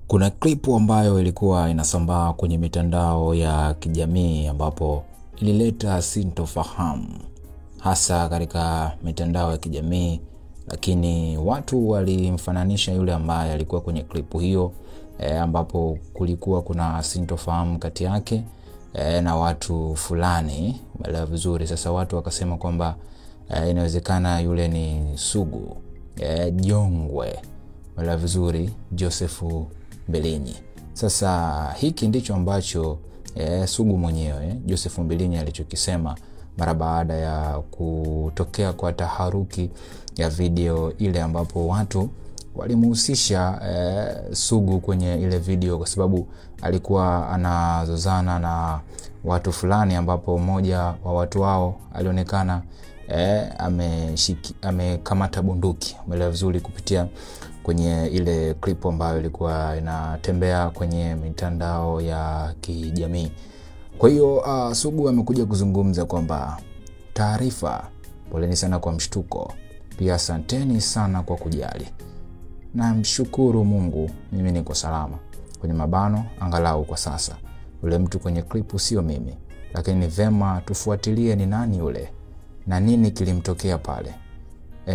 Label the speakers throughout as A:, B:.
A: Kuna klipu ambayo ilikuwa inasambaa kwenye mitandao ya kijamii ambapo ilileta sintofahamu hasa katika mitandao ya kijamii, lakini watu walimfananisha yule ambaye alikuwa kwenye klipu hiyo ambapo kulikuwa kuna sintofahamu kati yake na watu fulani. Umeelewa vizuri? Sasa watu wakasema kwamba inawezekana yule ni Sugu, Jongwe, umeelewa vizuri, Josefu Mbilinyi. Sasa hiki ndicho ambacho Sugu mwenyewe Josefu Mbilinyi alichokisema mara baada ya kutokea kwa taharuki ya video ile ambapo watu walimhusisha Sugu kwenye ile video kwa sababu alikuwa anazozana na watu fulani ambapo mmoja wa watu wao alionekana amekamata bunduki. Umeelewa vizuri kupitia kwenye ile clip ambayo ilikuwa inatembea kwenye mitandao ya kijamii. Kwa hiyo Sugu amekuja kuzungumza kwamba taarifa, poleni sana kwa mshtuko, pia asanteni sana kwa kujali. Na mshukuru Mungu mimi niko salama. Kwenye mabano angalau kwa sasa. Yule mtu kwenye klipu sio mimi, lakini ni vema tufuatilie ni nani yule na nini kilimtokea pale.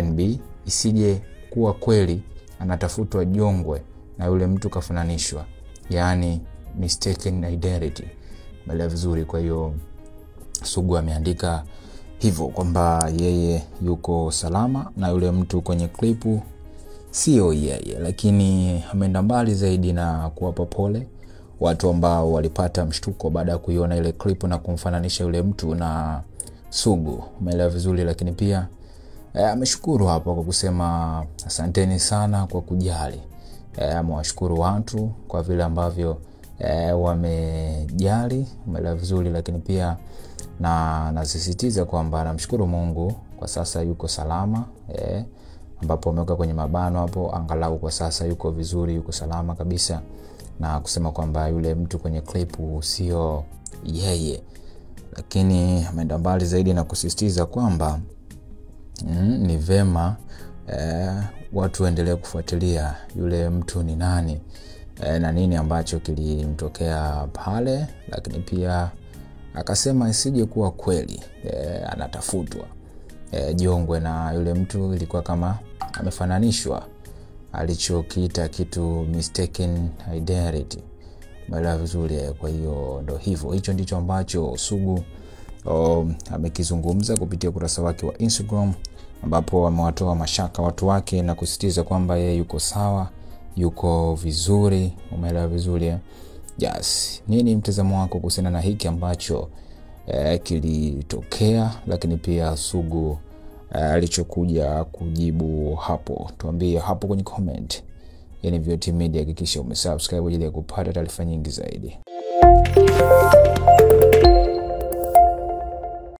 A: NB isije kuwa kweli anatafutwa Jongwe na yule mtu kafananishwa, yani mistaken identity. Umeelewa vizuri? Kwa hiyo Sugu ameandika hivyo kwamba yeye yuko salama na yule mtu kwenye klipu sio yeye, lakini ameenda mbali zaidi na kuwapa pole watu ambao walipata mshtuko baada ya kuiona ile klipu na kumfananisha yule mtu na Sugu. Umeelewa vizuri? Lakini pia ameshukuru hapo kwa kusema asanteni sana kwa kujali. Amewashukuru watu kwa vile ambavyo wamejali. Umeelewa vizuri? Lakini pia na nasisitiza kwamba anamshukuru Mungu kwa sasa yuko salama, ambapo ameweka kwenye mabano hapo angalau kwa sasa yuko vizuri, yuko salama kabisa, na kusema kwamba yule mtu kwenye klipu sio yeye. Lakini ameenda mbali zaidi na kusisitiza kwamba ni vema watu waendelee kufuatilia yule mtu ni nani na nini ambacho kilimtokea pale. Lakini pia akasema isije kuwa kweli anatafutwa Jongwe na yule mtu ilikuwa kama amefananishwa, alichokiita kitu mistaken identity. Umeelewa vizuri? Kwa hiyo ndo hivyo, hicho ndicho ambacho Sugu amekizungumza kupitia ukurasa wake wa Instagram, ambapo amewatoa mashaka watu wake na kusisitiza kwamba yeye yuko sawa, yuko vizuri. Umeelewa vizuri? Yes. Nini mtazamo wako kuhusiana na hiki ambacho kilitokea, lakini pia Sugu alichokuja kujibu hapo? Tuambie hapo kwenye comment. Yani VOT Media, hakikisha umesubscribe ili kupata taarifa nyingi zaidi.